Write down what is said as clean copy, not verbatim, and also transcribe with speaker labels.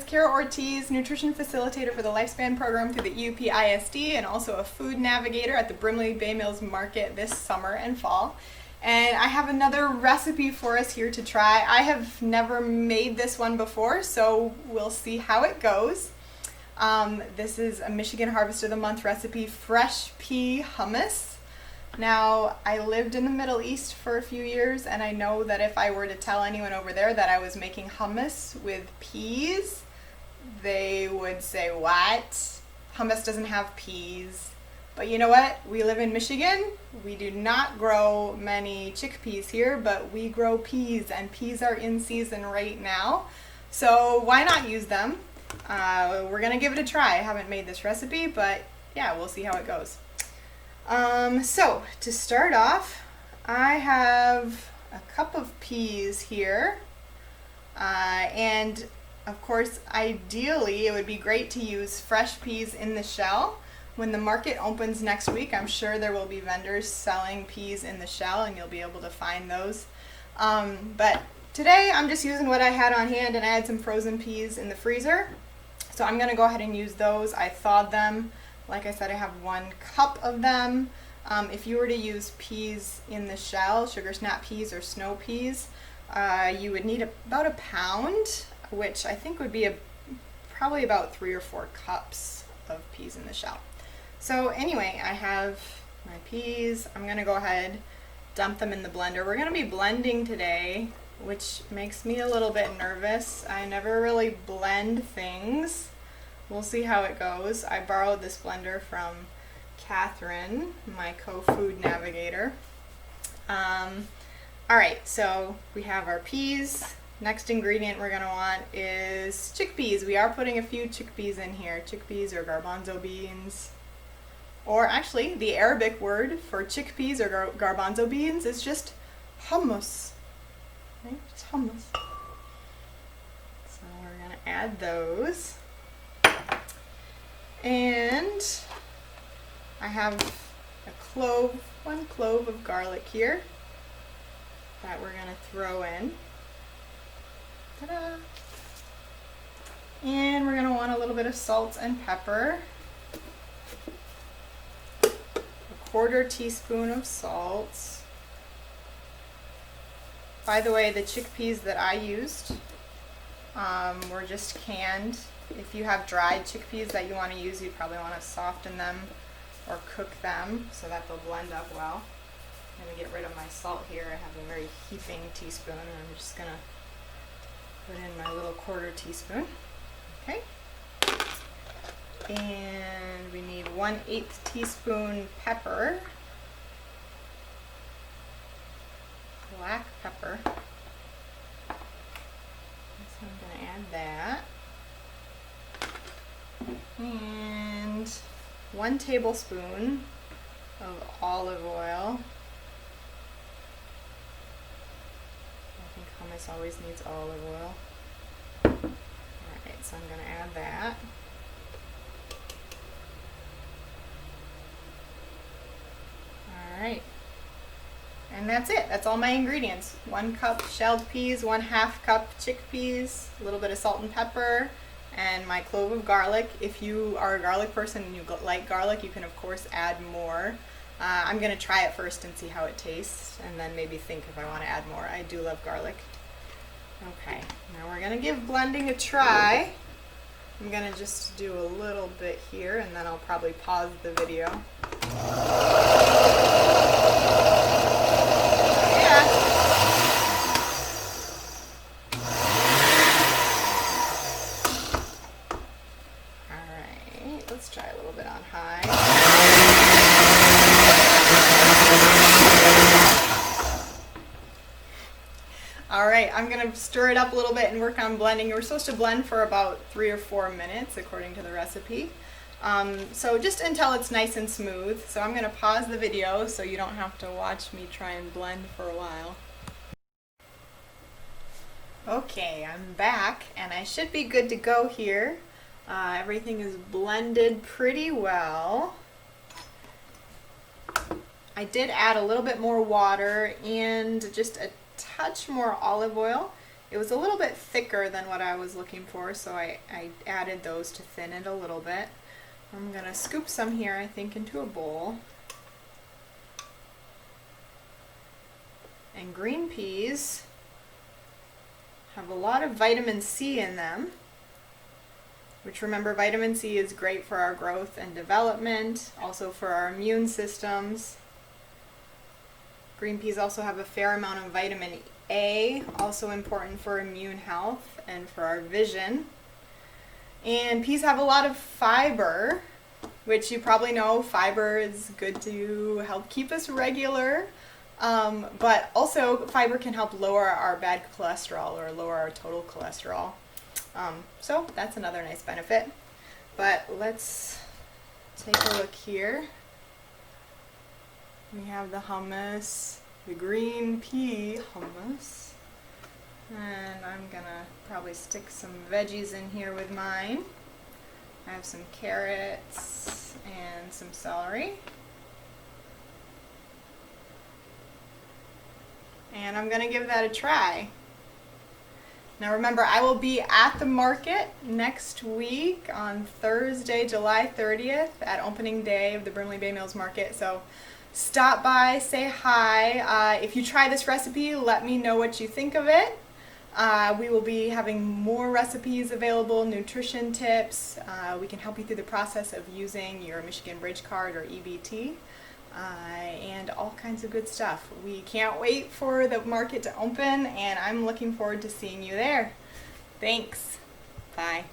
Speaker 1: Cara Ortiz, Nutrition Facilitator for the Lifespan Program through the UPISD and also a Food Navigator at the Brimley Bay Mills Market this summer and fall. And I have another recipe for us here to try. I have never made this one before, so we'll see how it goes. This is a Michigan Harvest of the Month recipe, fresh pea hummus. Now, I lived in the Middle East for a few years, and I know that if I were to tell anyone over there that I was making hummus with peas, they would say, "What? Hummus doesn't have peas." But you know what? We live in Michigan. We do not grow many chickpeas here, but we grow peas, and peas are in season right now. So why not use them? We're gonna give it a try. I haven't made this recipe, but yeah, we'll see how it goes. So to start off, I have a cup of peas here, and of course, ideally, it would be great to use fresh peas in the shell. When the market opens next week, I'm sure there will be vendors selling peas in the shell, and you'll be able to find those. But today, I'm just using what I had on hand, and I had some frozen peas in the freezer. So I'm going to go ahead and use those. I thawed them. Like I said, I have 1 cup of them. If you were to use peas in the shell, sugar snap peas or snow peas, you would need about a pound, which I think would be probably about 3 or 4 cups of peas in the shell. So anyway, I have my peas. I'm going to go ahead, dump them in the blender. We're going to be blending today, which makes me a little bit nervous. I never really blend things. We'll see how it goes. I borrowed this blender from Catherine, my co-food navigator. Alright, so we have our peas. Next ingredient we're going to want is chickpeas. We are putting a few chickpeas in here. Chickpeas or garbanzo beans. Or actually, the Arabic word for chickpeas or garbanzo beans is just hummus. Okay, just hummus. So we're going to add those. And I have a 1 clove of garlic here that we're going to throw in. Ta-da! And we're going to want a little bit of salt and pepper. A 1/4 teaspoon of salt. By the way, the chickpeas that I used were just canned. If you have dried chickpeas that you want to use, you probably want to soften them or cook them so that they'll blend up well. I'm going to get rid of my salt here. I have a very heaping teaspoon, and I'm just going to put in my little 1/4 teaspoon. Okay. And we need 1/8 teaspoon pepper. Black pepper. So I'm going to add that. And 1 tablespoon of olive oil. I think hummus always needs olive oil. Alright, so I'm going to add that. Alright. And that's it. That's all my ingredients. 1 cup shelled peas, 1/2 cup chickpeas, a little bit of salt and pepper, and my clove of garlic. If you are a garlic person and you like garlic, you can of course add more. I'm going to try it first and see how it tastes, and then maybe think if I want to add more. I do love garlic. Okay, now we're going to give blending a try. I'm going to just do a little bit here, and then I'll probably pause the video. Let's try a little bit on high. Alright, I'm going to stir it up a little bit and work on blending. We're supposed to blend for about 3 or 4 minutes according to the recipe. So just until it's nice and smooth. So I'm going to pause the video so you don't have to watch me try and blend for a while. Okay, I'm back and I should be good to go here. Everything is blended pretty well. I did add a little bit more water and just a touch more olive oil. It was a little bit thicker than what I was looking for, so I added those to thin it a little bit. I'm gonna scoop some here, I think, into a bowl. And green peas have a lot of vitamin C in them, which, remember, vitamin C is great for our growth and development, also for our immune systems. Green peas also have a fair amount of vitamin A, also important for immune health and for our vision. And peas have a lot of fiber, which you probably know fiber is good to help keep us regular. But also fiber can help lower our bad cholesterol or lower our total cholesterol. So that's another nice benefit. But let's take a look here. We have the hummus, the green pea hummus. And I'm gonna probably stick some veggies in here with mine. I have some carrots and some celery. And I'm going to give that a try. Now remember, I will be at the market next week on Thursday, July 30th at opening day of the Brimley Bay Mills Market. So stop by, say hi. If you try this recipe, let me know what you think of it. We will be having more recipes available, nutrition tips. We can help you through the process of using your Michigan Bridge Card or EBT. And all kinds of good stuff. We can't wait for the market to open, and I'm looking forward to seeing you there. Thanks. Bye.